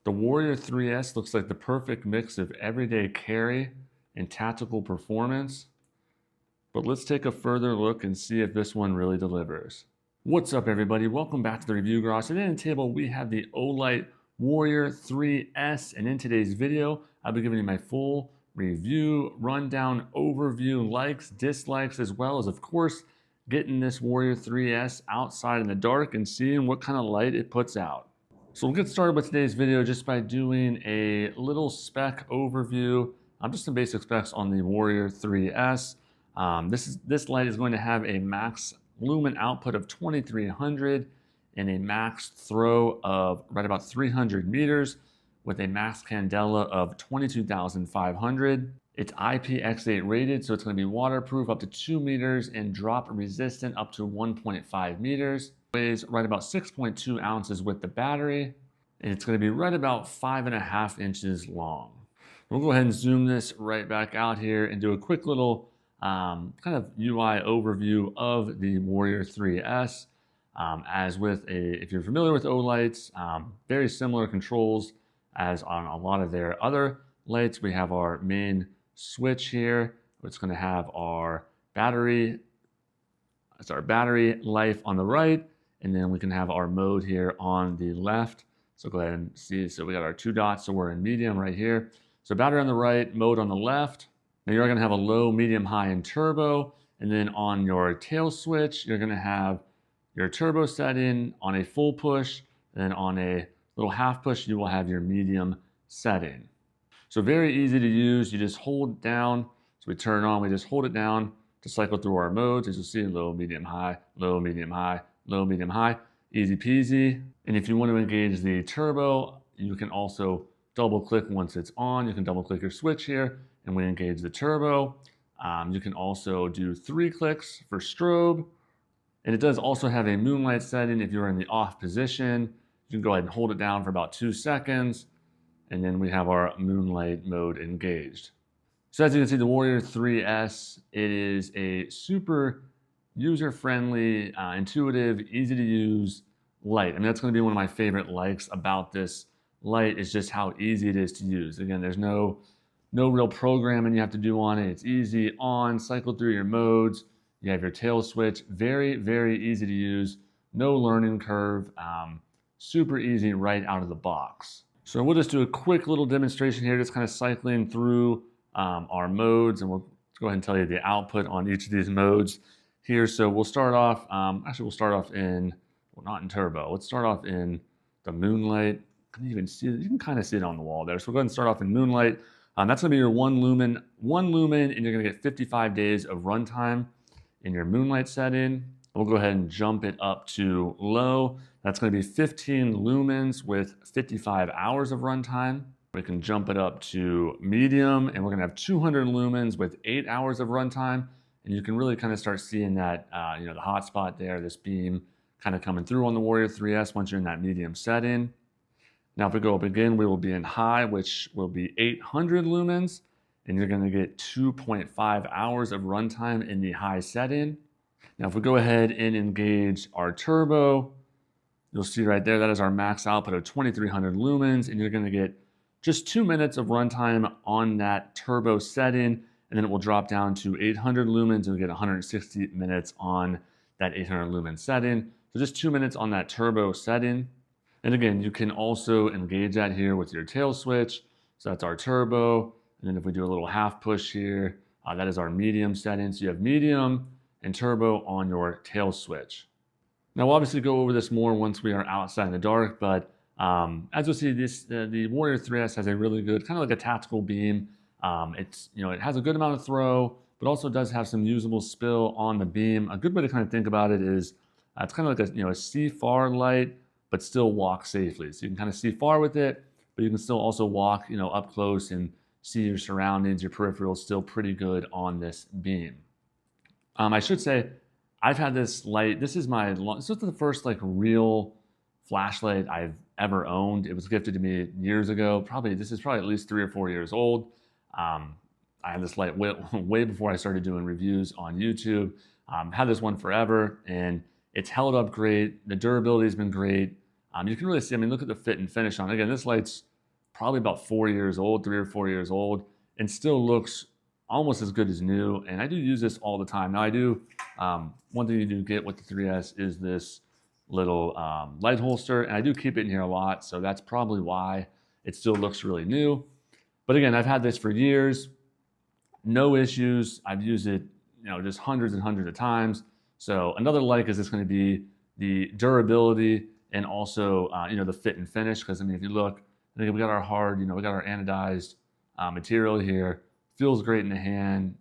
The Warrior 3S looks like the perfect mix of everyday carry and tactical performance, but let's take a further look and see if this one really delivers. What's up everybody, welcome back to the review garage. Today on the table we have the Olight Warrior 3S, and in today's video I'll be giving you my full review, rundown, overview, likes, dislikes, as well as of course getting this Warrior 3S outside in the dark and seeing what kind of light it puts out. So we'll get started with today's video just by doing a little spec overview. Just some basic specs on the Warrior 3S. This light is going to have a max lumen output of 2300 and a max throw of right about 300 meters with a max candela of 22,500. It's IPX8 rated, so it's going to be waterproof up to 2 meters and drop resistant up to 1.5 meters. Weighs right about 6.2 ounces with the battery, and it's going to be right about 5.5 inches long. We'll go ahead and zoom this right back out here and do a quick little kind of UI overview of the Warrior 3S. As with if you're familiar with Olights, very similar controls as on a lot of their other lights. We have our main switch here. It's going to have our battery life on the right, and then we can have our mode here on the left. So go ahead and see. So we got our 2 dots, so we're in medium right here. So battery on the right, mode on the left. Now you're going to have a low, medium, high, and turbo. And then on your tail switch, you're going to have your turbo setting on a full push. And then on a little half push, you will have your medium setting. So very easy to use. You just hold down. So we turn on, we just hold it down to cycle through our modes. As you'll see, low, medium, high, low, medium, high, low, medium, high. Easy peasy. And if you want to engage the turbo, you can also double click once it's on. You can double click your switch here and we engage the turbo. You can also do 3 clicks for strobe. And it does also have a moonlight setting. If you're in the off position, you can go ahead and hold it down for about 2 seconds. And then we have our moonlight mode engaged. So as you can see, the Warrior 3S, it is a super user-friendly, intuitive, easy to use light. I mean, that's going to be one of my favorite likes about this light is just how easy it is to use. Again, there's no real programming you have to do on it. It's easy on, cycle through your modes. You have your tail switch, very, very easy to use. No learning curve, super easy right out of the box. So we'll just do a quick little demonstration here, just kind of cycling through our modes, and we'll go ahead and tell you the output on each of these modes here. So we'll start off, actually we'll start off in, well, not in turbo. Let's start off in the moonlight. Can you even see it? You can kind of see it on the wall there. So we'll go ahead and start off in moonlight. That's gonna be your one lumen, and you're gonna get 55 days of runtime in your moonlight setting. We'll go ahead and jump it up to low. That's gonna be 15 lumens with 55 hours of runtime. We can jump it up to medium, and we're gonna have 200 lumens with 8 hours of runtime. And you can really kind of start seeing that, the hot spot there, this beam kind of coming through on the Warrior 3S once you're in that medium setting. Now, if we go up again, we will be in high, which will be 800 lumens, and you're gonna get 2.5 hours of runtime in the high setting. Now, if we go ahead and engage our turbo, you'll see right there, that is our max output of 2300 lumens, and you're gonna get just 2 minutes of runtime on that turbo setting, and then it will drop down to 800 lumens and you'll get 160 minutes on that 800 lumen setting. So just 2 minutes on that turbo setting. And again, you can also engage that here with your tail switch. So that's our turbo. And then if we do a little half push here, that is our medium setting. So you have medium and turbo on your tail switch. Now we'll obviously go over this more once we are outside in the dark, but as you'll see, the Warrior 3S has a really good, kind of like a tactical beam. It has a good amount of throw, but also does have some usable spill on the beam. A good way to kind of think about it is it's kind of like a see far light, but still walk safely. So you can kind of see far with it, but you can still also walk up close and see your surroundings, your peripherals still pretty good on this beam. I should say, I've had this light. This is the first like real flashlight I've ever owned. It was gifted to me years ago. This is probably at least 3 or 4 years old. I had this light way before I started doing reviews on YouTube. Had this one forever, and it's held up great. The durability has been great. You can really see, look at the fit and finish on it. Again, this light's probably about 4 years old, 3 or 4 years old, and still looks almost as good as new. And I do use this all the time. Now I do, one thing you do get with the 3S is this little light holster, and I do keep it in here a lot, so that's probably why it still looks really new. But again, I've had this for years, no issues. I've used it, just hundreds and hundreds of times. So another like is just going to be the durability and also, the fit and finish. Because I mean, if you look, I think we got our hard, we got our anodized material here. Feels great in the hand,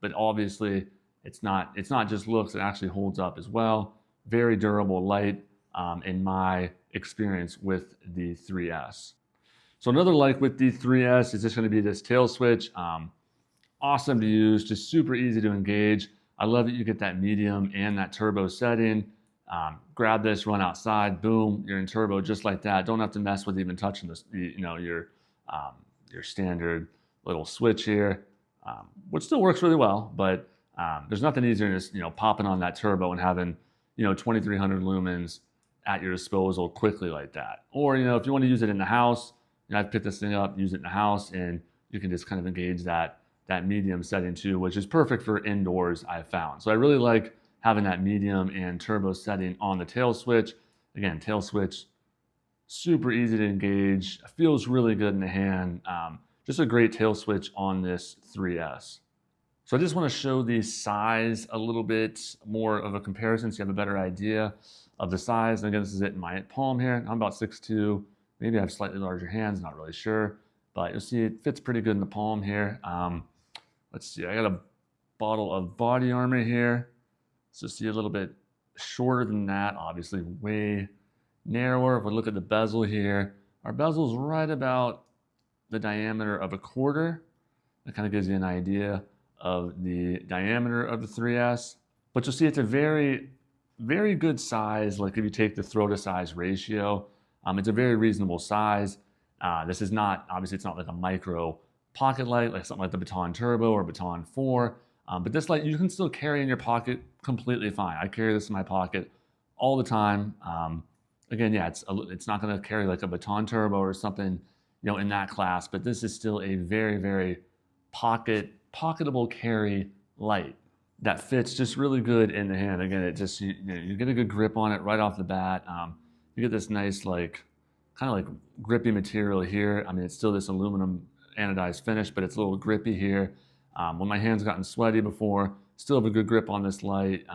but obviously it's not just looks. It actually holds up as well. Very durable light in my experience with the 3S. So another like with the 3S is just going to be this tail switch. Awesome to use, just super easy to engage. I love that you get that medium and that turbo setting. Grab this, run outside, boom, you're in turbo just like that. Don't have to mess with even touching this, your standard little switch here, which still works really well. But there's nothing easier than just popping on that turbo and having 2,300 lumens at your disposal quickly like that. Or if you want to use it in the house, I've picked this thing up, use it in the house, and you can just kind of engage that medium setting too, which is perfect for indoors, I've found. So I really like having that medium and turbo setting on the tail switch. Again, tail switch, super easy to engage, feels really good in the hand. Just a great tail switch on this 3S. So I just want to show the size a little bit more of a comparison so you have a better idea of the size. And again, this is it in my palm here. I'm about 6'2". Maybe I have slightly larger hands, not really sure. But you'll see it fits pretty good in the palm here. Let's see, I got a bottle of body armor here. So see a little bit shorter than that, obviously way narrower. If we look at the bezel here, our bezel's right about the diameter of a quarter. That kind of gives you an idea of the diameter of the 3S. But you'll see it's a very, very good size. Like if you take the throw to size ratio, it's a very reasonable size. This is not, obviously it's not like a micro pocket light, like something like the Baton Turbo or Baton 4. But this light you can still carry in your pocket completely fine. I carry this in my pocket all the time. Again, yeah, it's not going to carry like a Baton Turbo or something, in that class. But this is still a very, very pocketable carry light that fits just really good in the hand. Again, it just you get a good grip on it right off the bat. You get this nice kind of like grippy material here. I mean, it's still this aluminum anodized finish, but it's a little grippy here. When my hand's gotten sweaty before, still have a good grip on this light.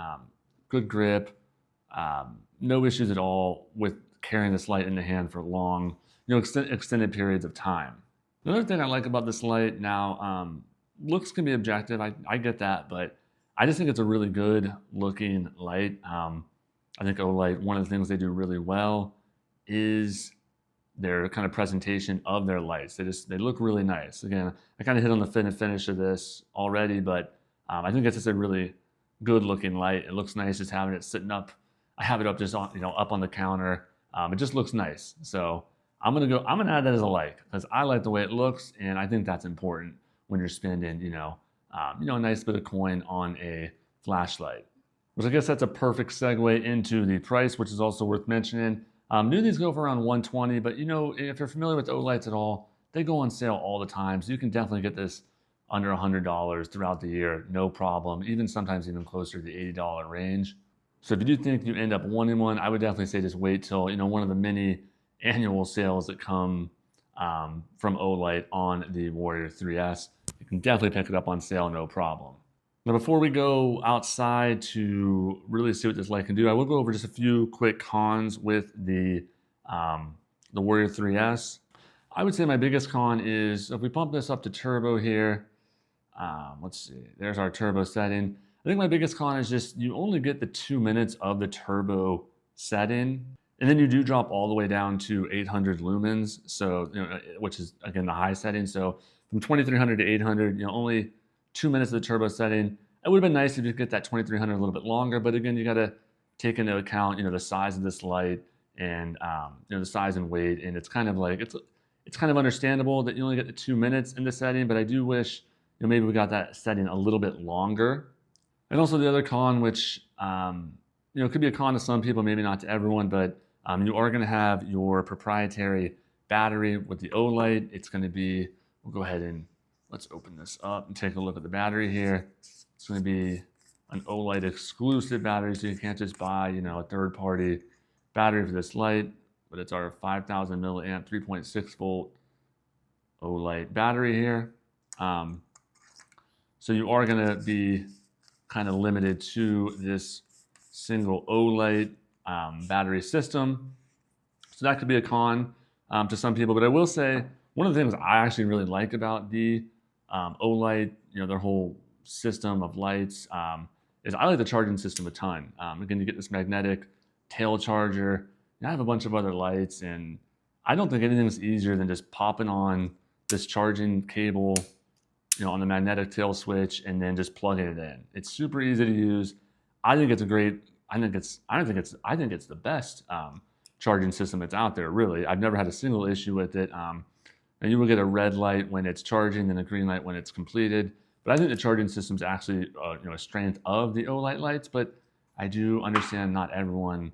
Good grip. No issues at all with carrying this light in the hand for long, extended periods of time. Another thing I like about this light now, looks can be objective. I get that, but I just think it's a really good looking light. I think Olight, one of the things they do really well is their kind of presentation of their lights. They look really nice. Again, I kind of hit on the fit and finish of this already, but I think it's just a really good looking light. It looks nice just having it sitting up. I have it up just on, up on the counter. It just looks nice. So I'm gonna add that as a like, because I like the way it looks, and I think that's important when you're spending, a nice bit of coin on a flashlight. Which I guess that's a perfect segue into the price, which is also worth mentioning. New these go for around $120, but if you're familiar with Olights at all, they go on sale all the time. So you can definitely get this under $100 throughout the year, no problem. Sometimes even closer to the $80 range. So if you do think you end up wanting one, I would definitely say just wait till one of the many annual sales that come from Olight on the Warrior 3S. You can definitely pick it up on sale, no problem. Now, before we go outside to really see what this light can do, I will go over just a few quick cons with the Warrior 3S. I would say my biggest con is if we pump this up to turbo here, let's see, there's our turbo setting. I think my biggest con is just you only get the 2 minutes of the turbo setting, and then you do drop all the way down to 800 lumens, so which is again the high setting. So from 2300 to 800, only 2 minutes of the turbo setting. It would have been nice if you could get that 2300 a little bit longer, but again, you got to take into account, the size of this light and the size and weight, and it's kind of like it's kind of understandable that you only get the 2 minutes in the setting, but I do wish maybe we got that setting a little bit longer. And also the other con, which could be a con to some people, maybe not to everyone, but you are going to have your proprietary battery with the Olight, it's going to be, we'll go ahead and let's open this up and take a look at the battery here. It's going to be an Olight exclusive battery, so you can't just buy, a third-party battery for this light, but it's our 5,000 milliamp, 3.6 volt Olight battery here. So you are going to be kind of limited to this single Olight battery system. So that could be a con to some people, but I will say one of the things I actually really like about the Olight, their whole system of lights, is I like the charging system a ton. Again, you get this magnetic tail charger. And I have a bunch of other lights, and I don't think anything's easier than just popping on this charging cable, on the magnetic tail switch, and then just plugging it in. It's super easy to use. I think it's a great. I think it's the best charging system that's out there. Really, I've never had a single issue with it. And you will get a red light when it's charging, and a green light when it's completed. But I think the charging system is actually a strength of the Olight lights. But I do understand not everyone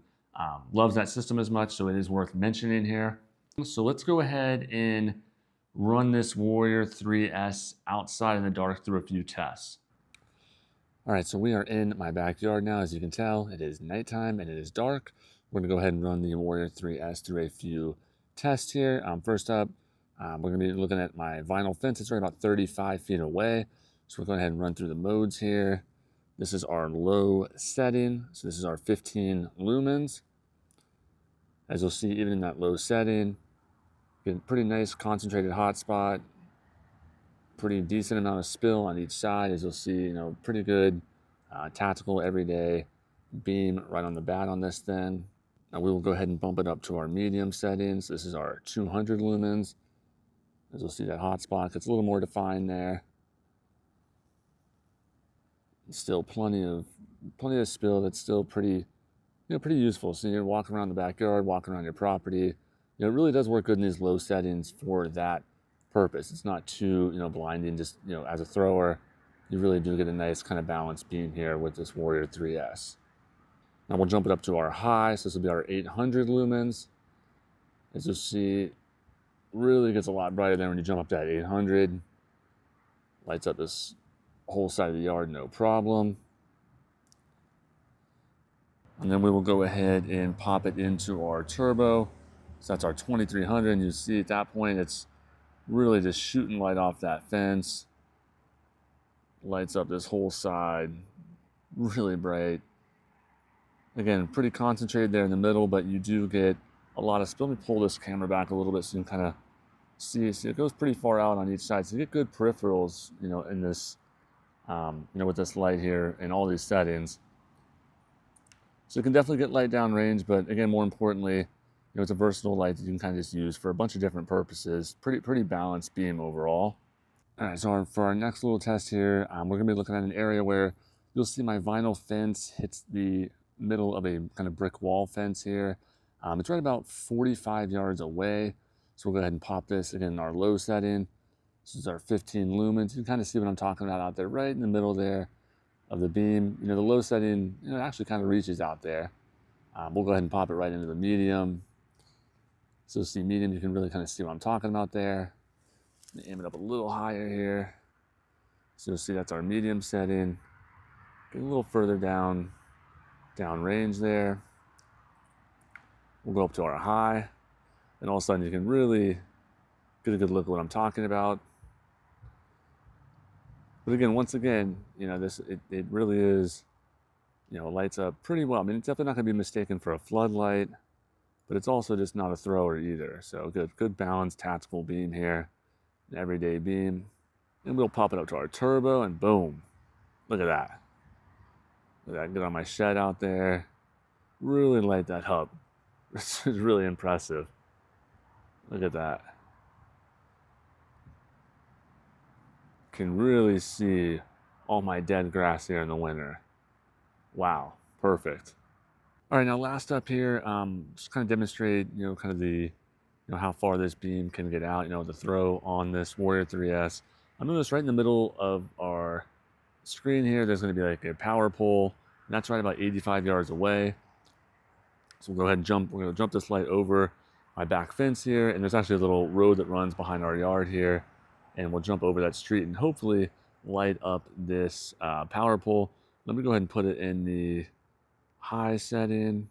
loves that system as much, so it is worth mentioning here. So let's go ahead and run this Warrior 3S outside in the dark through a few tests. All right, so we are in my backyard now. As you can tell, it is nighttime and it is dark. We're gonna go ahead and run the Warrior 3S through a few tests here. First up, we're gonna be looking at my vinyl fence. It's right about 35 feet away. So we're going to go ahead and run through the modes here. This is our low setting. So this is our 15 lumens. As you'll see, even in that low setting, get a pretty nice concentrated hotspot. Pretty decent amount of spill on each side. As you'll see, pretty good tactical everyday beam right on the bat on this thing. Now we will go ahead and bump it up to our medium settings. This is our 200 lumens. As you'll see, that hotspot gets a little more defined there. Still plenty of spill that's still pretty useful. So you're walking around the backyard, walking around your property. It really does work good in these low settings for that purpose. It's not too blinding. Just as a thrower, you really do get a nice kind of balanced beam here with this Warrior 3S. Now we'll jump it up to our high. So this will be our 800 lumens. As you'll see, really gets a lot brighter than when you jump up to that 800. Lights up this whole side of the yard, no problem. And then we will go ahead and pop it into our turbo. So that's our 2300, and you see at that point it's really just shooting light off that fence. Lights up this whole side, really bright. Again, pretty concentrated there in the middle, but you do get a lot of spill. Let me pull this camera back a little bit so you can kind of see it goes pretty far out on each side. So you get good peripherals, in this with this light here and all these settings. So you can definitely get light down range, but again, more importantly, it's a versatile light that you can kind of just use for a bunch of different purposes. Pretty balanced beam overall. All right, so for our next little test here, we're gonna be looking at an area where you'll see my vinyl fence hits the middle of a kind of brick wall fence here. It's right about 45 yards away. So we'll go ahead and pop this again in our low setting. This is our 15 lumens. You can kind of see what I'm talking about out there, right in the middle there of the beam. The low setting, it actually kind of reaches out there. We'll go ahead and pop it right into the medium. So see medium, you can really kind of see what I'm talking about there. Aim it up a little higher here. So you'll see that's our medium setting. Get a little further down range there. We'll go up to our high. And all of a sudden you can really get a good look at what I'm talking about. But again, once again, it really is, lights up pretty well. I mean, it's definitely not going to be mistaken for a floodlight, but it's also just not a thrower either. So good balanced tactical beam here, an everyday beam. And we'll pop it up to our turbo, and boom, look at that. Look at that, get on my shed out there, really light that up. It's really impressive. Look at that. Can really see all my dead grass here in the winter. Wow, perfect. All right, now last up here, just kind of demonstrate, kind of the, how far this beam can get out, the throw on this Warrior 3S. I'm doing this right in the middle of our screen here. There's going to be like a power pole, and that's right about 85 yards away. So we'll go ahead and we're going to jump this light over my back fence here, and there's actually a little road that runs behind our yard here, and we'll jump over that street and hopefully light up this power pole. Let me go ahead and put it in the high setting.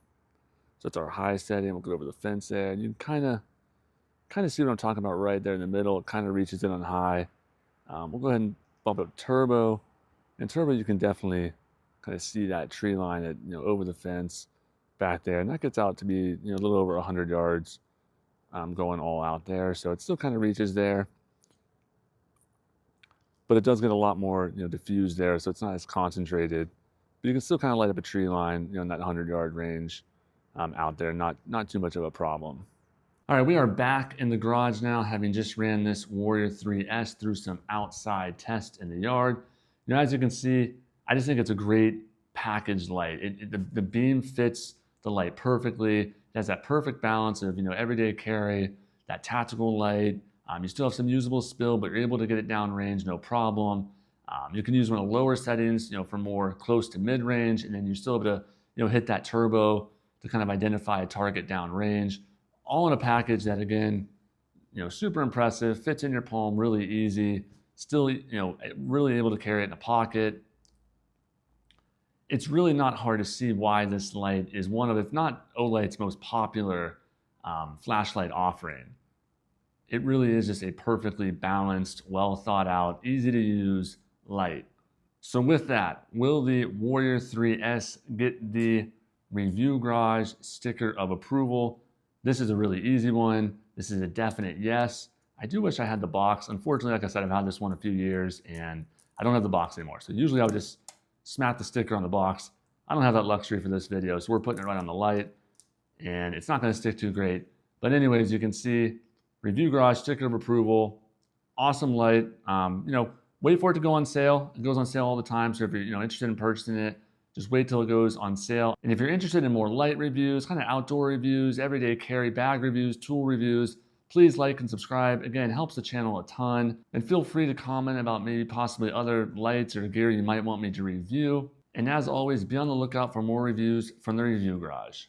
So it's our high setting. We'll go over the fence there, and you can kind of see what I'm talking about right there in the middle. It kind of reaches in on high. We'll go ahead and bump up turbo, and turbo you can definitely kind of see that tree line that over the fence back there, and that gets out to be a little over 100 yards going all out there. So it still kind of reaches there, but it does get a lot more diffused there, so it's not as concentrated. But you can still kind of light up a tree line in that 100-yard range out there. Not too much of a problem. All right, we are back in the garage now, having just ran this Warrior 3S through some outside tests in the yard. As you can see, I just think it's a great packaged light. The beam fits the light perfectly. It has that perfect balance of everyday carry, that tactical light. You still have some usable spill, but you're able to get it down range, no problem. You can use one of the lower settings, for more close to mid range, and then you're still able to hit that turbo to kind of identify a target down range. All in a package that, again, super impressive, fits in your palm really easy, still, really able to carry it in a pocket. It's really not hard to see why this light is one of, if not Olight's most popular flashlight offering. It really is just a perfectly balanced, well thought out, easy to use light. So with that, will the Warrior 3S get the Review Garage sticker of approval? This is a really easy one. This is a definite yes. I do wish I had the box. Unfortunately, like I said, I've had this one a few years and I don't have the box anymore. So usually I would just smack the sticker on the box. I don't have that luxury for this video, so we're putting it right on the light and it's not gonna stick too great. But anyways, you can see Review Garage sticker of approval, awesome light. Wait for it to go on sale. It goes on sale all the time. So if you're interested in purchasing it, just wait till it goes on sale. And if you're interested in more light reviews, kind of outdoor reviews, everyday carry bag reviews, tool reviews, please like and subscribe. Again, it helps the channel a ton. And feel free to comment about maybe possibly other lights or gear you might want me to review. And as always, be on the lookout for more reviews from the Review Garage.